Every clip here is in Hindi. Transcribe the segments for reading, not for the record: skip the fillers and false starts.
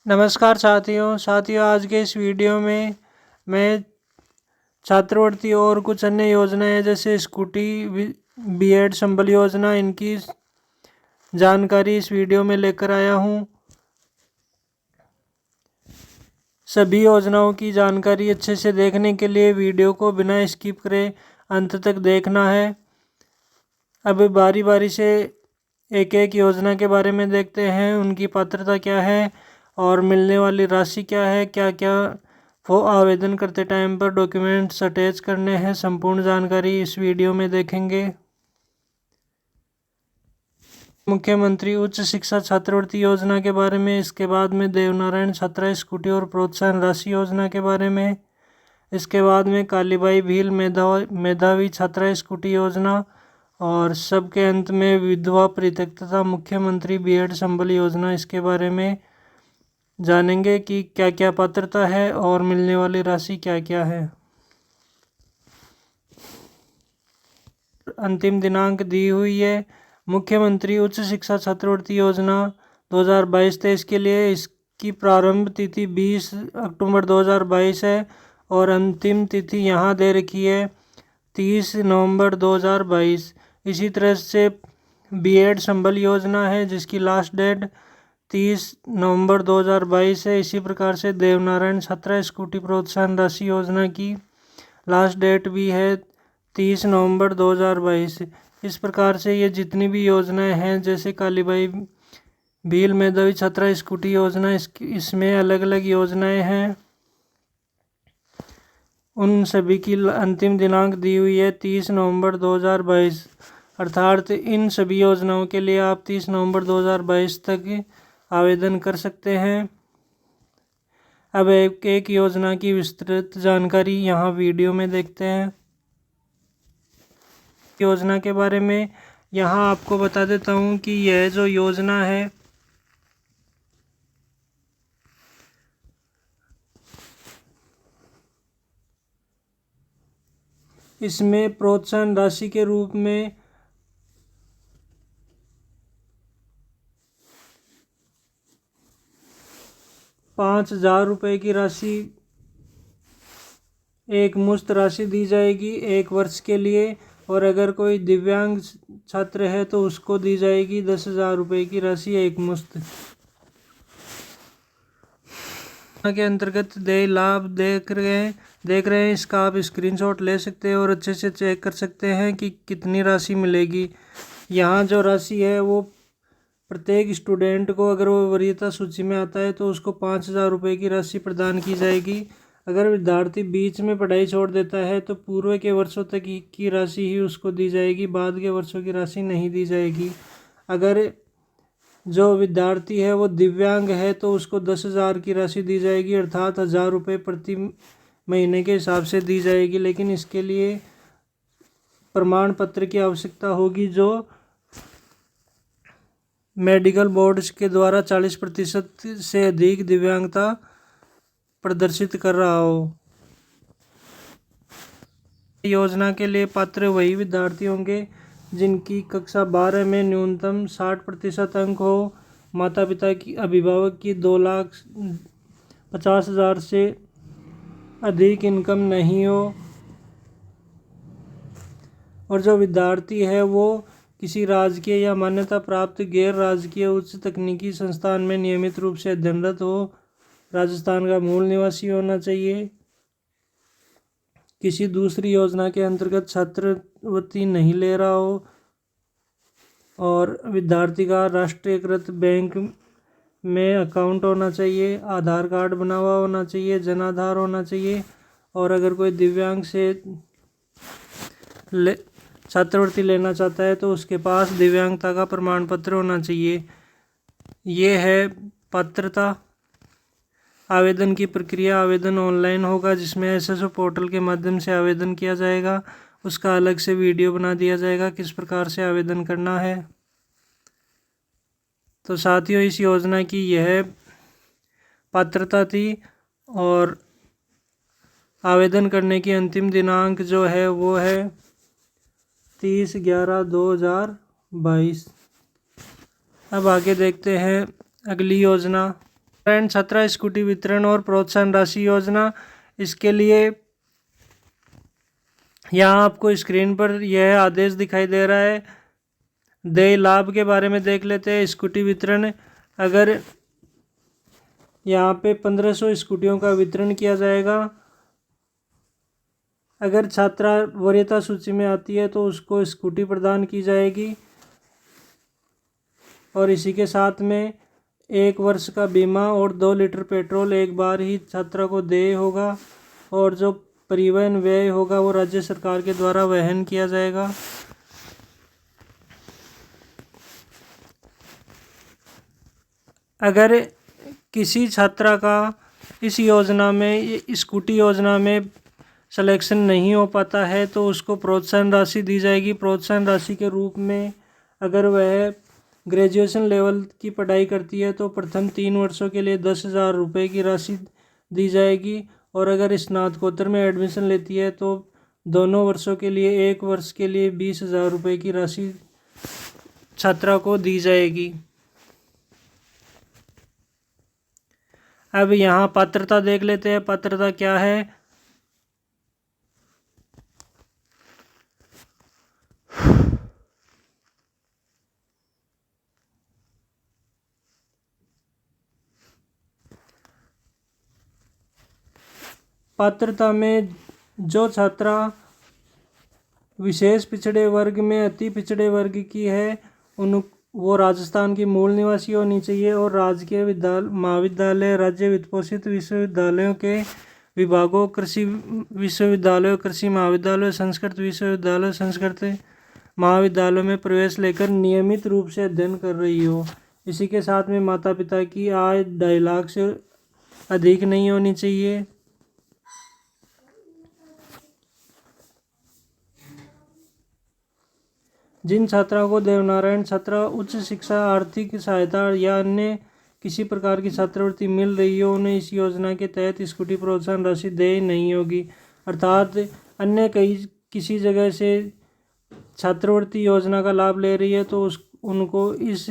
नमस्कार साथियों आज के इस वीडियो में मैं छात्रवृत्ति और कुछ अन्य योजनाएं जैसे स्कूटी बीएड संबल योजना इनकी जानकारी इस वीडियो में लेकर आया हूं। सभी योजनाओं की जानकारी अच्छे से देखने के लिए वीडियो को बिना स्किप करे अंत तक देखना है। अब बारी बारी से एक एक योजना के बारे में देखते हैं, उनकी पात्रता क्या है और मिलने वाली राशि क्या है, क्या क्या वो आवेदन करते टाइम पर डॉक्यूमेंट्स अटैच करने हैं। संपूर्ण जानकारी इस वीडियो में देखेंगे। मुख्यमंत्री उच्च शिक्षा छात्रवृत्ति योजना के बारे में, इसके बाद में देवनारायण छात्रा स्कूटी और प्रोत्साहन राशि योजना के बारे में, इसके बाद में कालीबाई भील मेधावी छात्रा स्कूटी योजना और सबके अंत में विधवा परित्यक्ता मुख्यमंत्री बीएड संबल योजना। इसके बारे में जानेंगे कि क्या क्या पात्रता है और मिलने वाली राशि क्या क्या है। अंतिम दिनांक दी हुई है। मुख्यमंत्री उच्च शिक्षा छात्रवृत्ति योजना 2022-23 के लिए इसकी प्रारंभ तिथि 20 अक्टूबर 2022 है और अंतिम तिथि यहाँ दे रखी है 30 नवंबर 2022। इसी तरह से बीएड संबल योजना है जिसकी लास्ट डेट 30 नवंबर 2022 है। इसी प्रकार से देवनारायण छात्रा स्कूटी प्रोत्साहन राशि योजना की लास्ट डेट भी है 30 नवंबर 2022। इस प्रकार से ये जितनी भी योजनाएं हैं जैसे कालीबाई भील मेधावी छात्रा स्कूटी योजना, इसमें अलग अलग योजनाएं हैं, उन सभी की अंतिम दिनांक दी हुई है 30 नवंबर 2022। अर्थात इन सभी योजनाओं के लिए आप 30 नवंबर 2022 तक आवेदन कर सकते हैं। अब एक एक योजना की विस्तृत जानकारी यहाँ वीडियो में देखते हैं। योजना के बारे में यहाँ आपको बता देता हूँ कि यह जो योजना है इसमें प्रोत्साहन राशि के रूप में 5,000 रुपये की राशि एक मुश्त राशि दी जाएगी 1 वर्ष के लिए, और अगर कोई दिव्यांग छात्र है तो उसको दी जाएगी 10,000 रुपये की राशि एक मुश्त। के अंतर्गत देय लाभ देख रहे हैं इसका आप स्क्रीनशॉट ले सकते हैं और अच्छे से चेक कर सकते हैं कि कितनी राशि मिलेगी। यहाँ जो राशि है वो प्रत्येक स्टूडेंट को, अगर वो वरीयता सूची में आता है तो उसको 5,000 रुपये की राशि प्रदान की जाएगी। अगर विद्यार्थी बीच में पढ़ाई छोड़ देता है तो पूर्व के वर्षों तक की राशि ही उसको दी जाएगी, बाद के वर्षों की राशि नहीं दी जाएगी। अगर जो विद्यार्थी है वो दिव्यांग है तो उसको 10,000 की राशि दी जाएगी, अर्थात 1,000 रुपये प्रति महीने के हिसाब से दी जाएगी। लेकिन इसके लिए प्रमाण पत्र की आवश्यकता होगी जो मेडिकल बोर्ड के द्वारा 40% से अधिक दिव्यांगता प्रदर्शित कर रहा हो। योजना के लिए पात्र वही विद्यार्थी होंगे जिनकी कक्षा 12 में न्यूनतम 60% अंक हो, माता पिता की अभिभावक की 2,50,000 से अधिक इनकम नहीं हो, और जो विद्यार्थी है वो किसी राजकीय या मान्यता प्राप्त गैर राजकीय उच्च तकनीकी संस्थान में नियमित रूप से अध्ययनरत हो, राजस्थान का मूल निवासी होना चाहिए, किसी दूसरी योजना के अंतर्गत छात्रवृत्ति नहीं ले रहा हो, और विद्यार्थी का राष्ट्रीयकृत बैंक में अकाउंट होना चाहिए, आधार कार्ड बना हुआ होना चाहिए, जनाधार होना चाहिए, और अगर कोई दिव्यांग से छात्रवृत्ति लेना चाहता है तो उसके पास दिव्यांगता का प्रमाण पत्र होना चाहिए। ये है पात्रता। आवेदन की प्रक्रिया, आवेदन ऑनलाइन होगा जिसमें एसएसओ पोर्टल के माध्यम से आवेदन किया जाएगा। उसका अलग से वीडियो बना दिया जाएगा किस प्रकार से आवेदन करना है। तो साथियों इस योजना की यह पात्रता थी और आवेदन करने की अंतिम दिनांक जो है वो है 30/11/2022। अब आगे देखते हैं अगली योजना। एंड 17 स्कूटी वितरण और प्रोत्साहन राशि योजना। इसके लिए यहाँ आपको स्क्रीन पर यह आदेश दिखाई दे रहा है। देय लाभ के बारे में देख लेते हैं। स्कूटी वितरण, अगर यहाँ पे 1500 स्कूटियों का वितरण किया जाएगा। अगर छात्रा वरीयता सूची में आती है तो उसको स्कूटी प्रदान की जाएगी। और इसी के साथ में 1 वर्ष का बीमा और 2 लीटर पेट्रोल एक बार ही छात्रा को देय होगा। और जो परिवहन व्यय होगा वो राज्य सरकार के द्वारा वहन किया जाएगा। अगर किसी छात्रा का इस योजना में, स्कूटी योजना में सिलेक्शन नहीं हो पाता है तो उसको प्रोत्साहन राशि दी जाएगी। प्रोत्साहन राशि के रूप में अगर वह ग्रेजुएशन लेवल की पढ़ाई करती है तो प्रथम 3 वर्षों के लिए 10,000 रुपये की राशि दी जाएगी। और अगर स्नातकोत्तर में एडमिशन लेती है तो दोनों वर्षों के लिए 1 वर्ष के लिए 20,000 रुपये की राशि छात्रा को दी जाएगी। अब यहाँ पात्रता देख लेते हैं। पात्रता क्या है? पात्रता में जो छात्रा विशेष पिछड़े वर्ग में अति पिछड़े वर्ग की है वो राजस्थान की मूल निवासी होनी चाहिए और राजकीय महाविद्यालय, राज्य वित्तपोषित विश्वविद्यालयों के विभागों, कृषि विश्वविद्यालयों, कृषि महाविद्यालय, संस्कृत विश्वविद्यालय, संस्कृत महाविद्यालयों में प्रवेश लेकर नियमित रूप से अध्ययन कर रही हो। इसी के साथ में माता पिता की आय 2.5 लाख से अधिक नहीं होनी चाहिए। जिन छात्राओं को देवनारायण छात्रा उच्च शिक्षा, आर्थिक सहायता या अन्य किसी प्रकार की छात्रवृत्ति मिल रही हो उन्हें इस योजना के तहत स्कूटी प्रोत्साहन राशि देय नहीं होगी। अर्थात अन्य किसी जगह से छात्रवृत्ति योजना का लाभ ले रही है तो उनको इस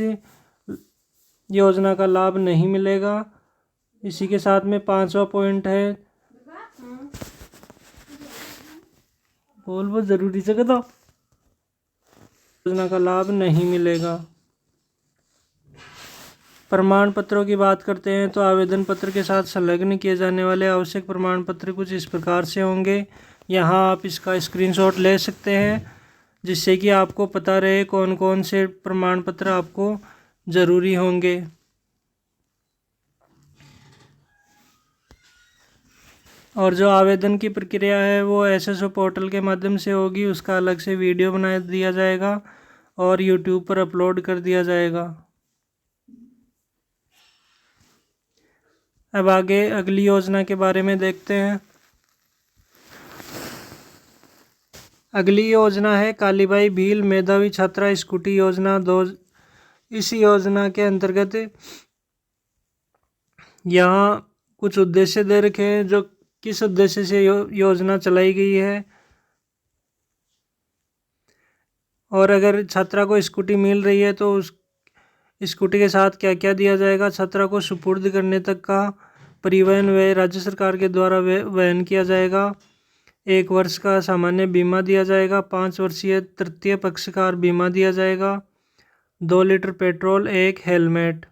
योजना का लाभ नहीं मिलेगा। इसी के साथ में 5वां पॉइंट है, बोल वो जरूरी जगह तो योजना का लाभ नहीं मिलेगा। प्रमाण पत्रों की बात करते हैं तो आवेदन पत्र के साथ संलग्न किए जाने वाले आवश्यक प्रमाण पत्र कुछ इस प्रकार से होंगे। यहाँ आप इसका स्क्रीनशॉट ले सकते हैं जिससे कि आपको पता रहे कौन कौन से प्रमाण पत्र आपको ज़रूरी होंगे। और जो आवेदन की प्रक्रिया है वो SSO पोर्टल के माध्यम से होगी। उसका अलग से वीडियो बना दिया जाएगा और YouTube पर अपलोड कर दिया जाएगा। अब आगे अगली योजना के बारे में देखते हैं। अगली योजना है कालीबाई भील मेधावी छात्रा स्कूटी योजना 2। इस योजना के अंतर्गत यहाँ कुछ उद्देश्य दे रखे हैं जो किस उद्देश्य से योजना चलाई गई है और अगर छात्रा को स्कूटी मिल रही है तो उस स्कूटी के साथ क्या क्या दिया जाएगा। छात्रा को सुपुर्द करने तक का परिवहन व्यय राज्य सरकार के द्वारा वहन किया जाएगा। 1 वर्ष का सामान्य बीमा दिया जाएगा। 5 वर्षीय तृतीय पक्षकार बीमा दिया जाएगा। 2 लीटर पेट्रोल, 1 हेलमेट।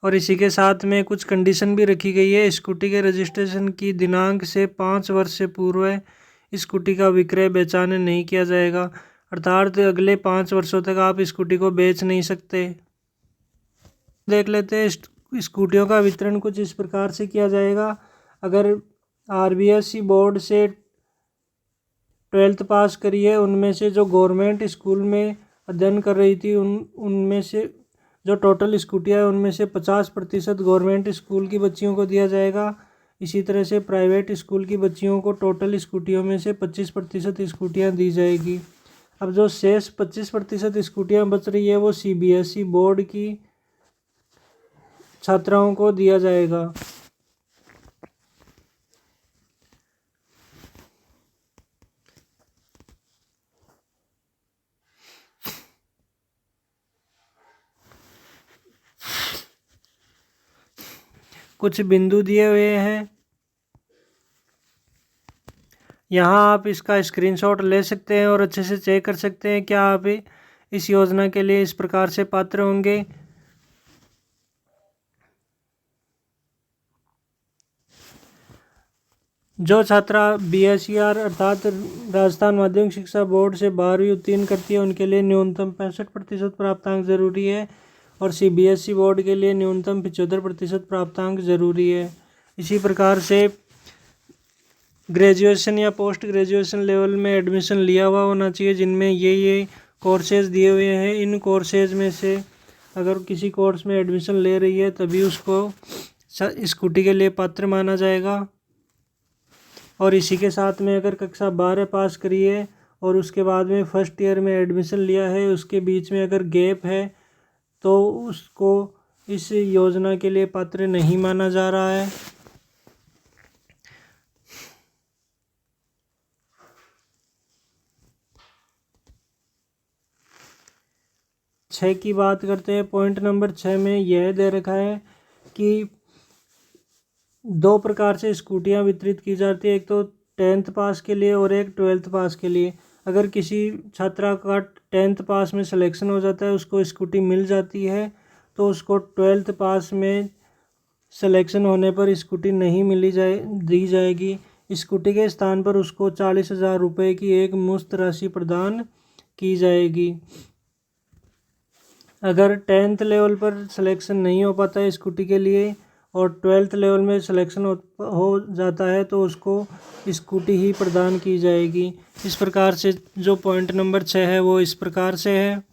और इसी के साथ में कुछ कंडीशन भी रखी गई है। स्कूटी के रजिस्ट्रेशन की दिनांक से 5 वर्ष से पूर्व स्कूटी का विक्रय बेचाने नहीं किया जाएगा। अर्थात अगले 5 वर्षों तक आप स्कूटी को बेच नहीं सकते। देख लेते हैं स्कूटियों का वितरण कुछ इस प्रकार से किया जाएगा। अगर RBSE बोर्ड से 12th पास करी है उनमें से जो गवर्नमेंट स्कूल में अध्ययन कर रही थी उनमें से जो टोटल स्कूटियाँ हैं उनमें से 50% गवर्नमेंट स्कूल की बच्चियों को दिया जाएगा। इसी तरह से प्राइवेट स्कूल की बच्चियों को टोटल स्कूटियों में से 25% स्कूटियाँ दी जाएगी। अब जो शेष 25% स्कूटियाँ बच रही है वो CBSE बोर्ड की छात्राओं को दिया जाएगा। कुछ बिंदु दिए हुए हैं। यहाँ आप इसका स्क्रीनशॉट ले सकते हैं और अच्छे से चेक कर सकते हैं क्या आप इस योजना के लिए इस प्रकार से पात्र होंगे। जो छात्रा BSER अर्थात राजस्थान माध्यमिक शिक्षा बोर्ड से 12वीं उत्तीर्ण करती है उनके लिए न्यूनतम 65% प्राप्तांक जरूरी है और CBSE बोर्ड के लिए न्यूनतम 75% प्राप्तांक जरूरी है। इसी प्रकार से ग्रेजुएशन या पोस्ट ग्रेजुएशन लेवल में एडमिशन लिया हुआ होना चाहिए जिनमें ये कोर्सेज दिए हुए हैं। इन कोर्सेज में से अगर किसी कोर्स में एडमिशन ले रही है तभी उसको स्कूटी के लिए पात्र माना जाएगा। और इसी के साथ में अगर कक्षा 12 पास करी है और उसके बाद में फर्स्ट ईयर में एडमिशन लिया है, उसके बीच में अगर गैप है तो उसको इस योजना के लिए पात्र नहीं माना जा रहा है। छः की बात करते हैं। पॉइंट नंबर 6 में यह दे रखा है कि 2 प्रकार से स्कूटियाँ वितरित की जाती है, एक तो 10th पास के लिए और एक 12th पास के लिए। अगर किसी छात्रा का 10th पास में सिलेक्शन हो जाता है, उसको स्कूटी मिल जाती है, तो उसको 12th पास में सिलेक्शन होने पर स्कूटी नहीं दी जाएगी। स्कूटी के स्थान पर उसको 40,000 रुपये की एक मुश्त राशि प्रदान की जाएगी। अगर 10th लेवल पर सिलेक्शन नहीं हो पाता है स्कूटी के लिए और 12th लेवल में सिलेक्शन हो जाता है तो उसको स्कूटी ही प्रदान की जाएगी। इस प्रकार से जो पॉइंट नंबर 6 है वो इस प्रकार से है।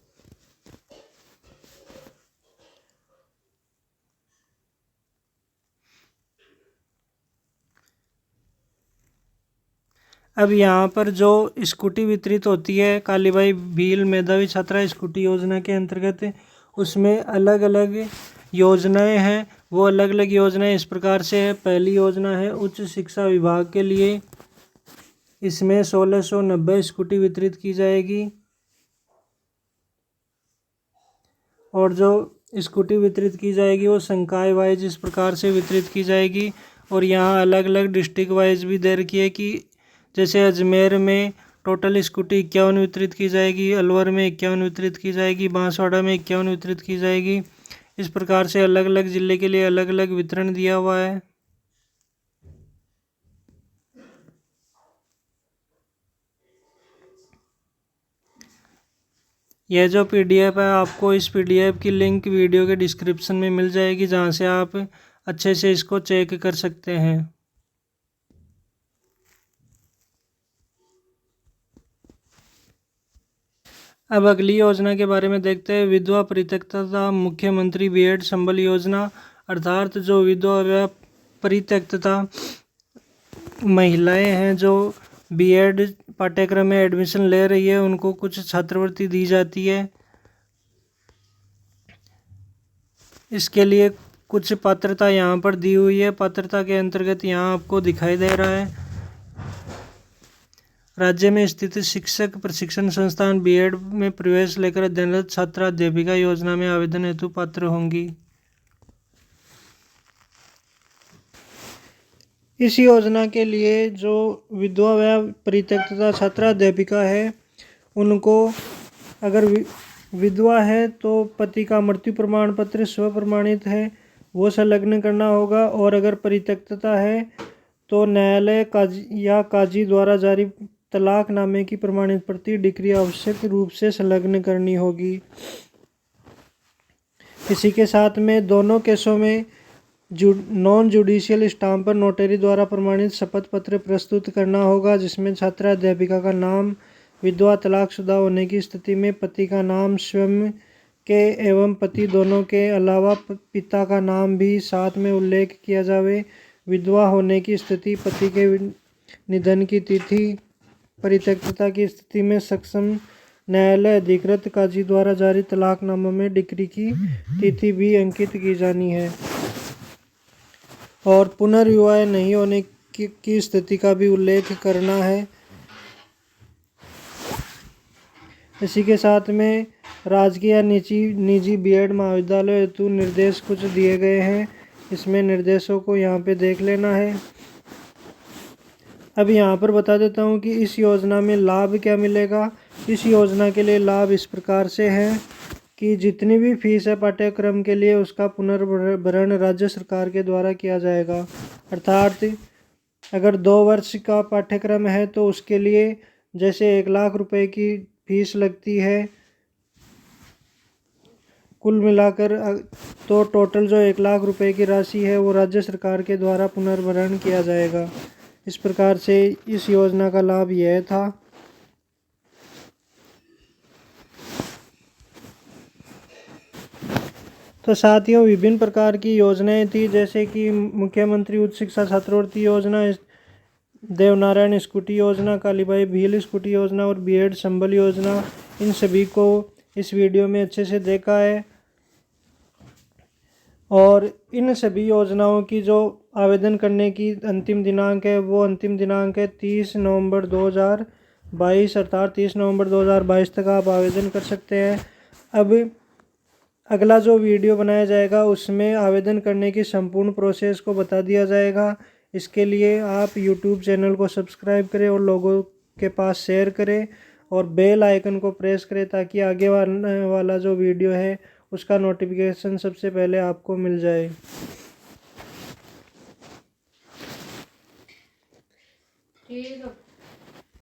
अब यहाँ पर जो स्कूटी वितरित होती है कालीबाई भील मेधावी छात्रा स्कूटी योजना के अंतर्गत, उसमें अलग अलग योजनाएं हैं। वो अलग अलग योजनाएं इस प्रकार से है। पहली योजना है उच्च शिक्षा विभाग के लिए, इसमें 1690 स्कूटी वितरित की जाएगी। और जो स्कूटी वितरित की जाएगी वो संकाय वाइज इस प्रकार से वितरित की जाएगी। और यहाँ अलग अलग डिस्ट्रिक्ट वाइज भी दे रखी है कि जैसे अजमेर में टोटल स्कूटी 51 वितरित की जाएगी, अलवर में 51 वितरित की जाएगी, बांसवाड़ा में 51 वितरित की जाएगी। इस प्रकार से अलग अलग ज़िले के लिए अलग अलग वितरण दिया हुआ है। यह जो PDF है आपको इस PDF की लिंक वीडियो के डिस्क्रिप्शन में मिल जाएगी, जहाँ से आप अच्छे से इसको चेक कर सकते हैं। अब अगली योजना के बारे में देखते हैं। विधवा परित्यक्तता मुख्यमंत्री B.Ed संबल योजना, अर्थात जो विधवा परित्यक्तता महिलाएं हैं जो B.Ed पाठ्यक्रम में एडमिशन ले रही है उनको कुछ छात्रवृत्ति दी जाती है। इसके लिए कुछ पात्रता यहाँ पर दी हुई है। पात्रता के अंतर्गत यहाँ आपको दिखाई दे रहा है, राज्य में स्थित शिक्षक प्रशिक्षण संस्थान B.Ed में प्रवेश लेकर अध्ययनरत छात्रा अध्यापिका योजना में आवेदन हेतु पात्र होंगी। इस योजना के लिए जो विधवा व परित्यक्तता छात्रा अध्यापिका है उनको, अगर विधवा है तो पति का मृत्यु प्रमाण पत्र स्व प्रमाणित है वो संलग्न करना होगा। और अगर परित्यक्तता है तो न्यायालय काजी द्वारा जारी तलाकनामे की प्रमाणित प्रति डिग्री आवश्यक रूप से संलग्न करनी होगी। इसी के साथ में दोनों केसों में नॉन जुडिशियल स्टाम्प पर नोटरी द्वारा प्रमाणित शपथ पत्र प्रस्तुत करना होगा, जिसमें छात्रा अध्यापिका का नाम, विधवा तलाकशुदा होने की स्थिति में पति का नाम स्वयं के एवं पति दोनों के अलावा पिता का नाम भी साथ में उल्लेख किया जावे। विधवा होने की स्थिति, पति के निधन की तिथि, परित्यक्तता की स्थिति में सक्षम न्यायालय अधिकृत काजी द्वारा जारी तलाकनामा में डिक्री की तिथि भी अंकित की जानी है। और पुनर्विवाह नहीं होने की स्थिति का भी उल्लेख करना है। इसी के साथ में राजकीय या निजी B.Ed महाविद्यालय हेतु निर्देश कुछ दिए गए हैं। इसमें निर्देशों को यहाँ पे देख लेना है। अब यहाँ पर बता देता हूँ कि इस योजना में लाभ क्या मिलेगा। इस योजना के लिए लाभ इस प्रकार से है कि जितनी भी फीस है पाठ्यक्रम के लिए उसका पुनर्भरण राज्य सरकार के द्वारा किया जाएगा। अर्थात अगर 2 वर्ष का पाठ्यक्रम है तो उसके लिए जैसे 1 लाख रुपए की फीस लगती है कुल मिलाकर, तो टोटल जो 1 लाख रुपए की राशि है वो राज्य सरकार के द्वारा पुनर्भरण किया जाएगा। इस प्रकार से इस योजना का लाभ यह था। तो साथियों, विभिन्न प्रकार की योजनाएं थी, जैसे कि मुख्यमंत्री उच्च शिक्षा छात्रवृत्ति योजना, देवनारायण स्कूटी योजना, कालीबाई भील स्कूटी योजना और बीएड संबल योजना। इन सभी को इस वीडियो में अच्छे से देखा है। और इन सभी योजनाओं की जो आवेदन करने की अंतिम दिनांक है वो अंतिम दिनांक है 30 नवंबर 2022, अर्थात 30 नवंबर 2022 तक आप आवेदन कर सकते हैं। अब अगला जो वीडियो बनाया जाएगा उसमें आवेदन करने की संपूर्ण प्रोसेस को बता दिया जाएगा। इसके लिए आप यूट्यूब चैनल को सब्सक्राइब करें और लोगों के पास शेयर करें और बेल आइकन को प्रेस करें ताकि आगे वाला जो वीडियो है उसका नोटिफिकेशन सबसे पहले आपको मिल जाए। ठीक है।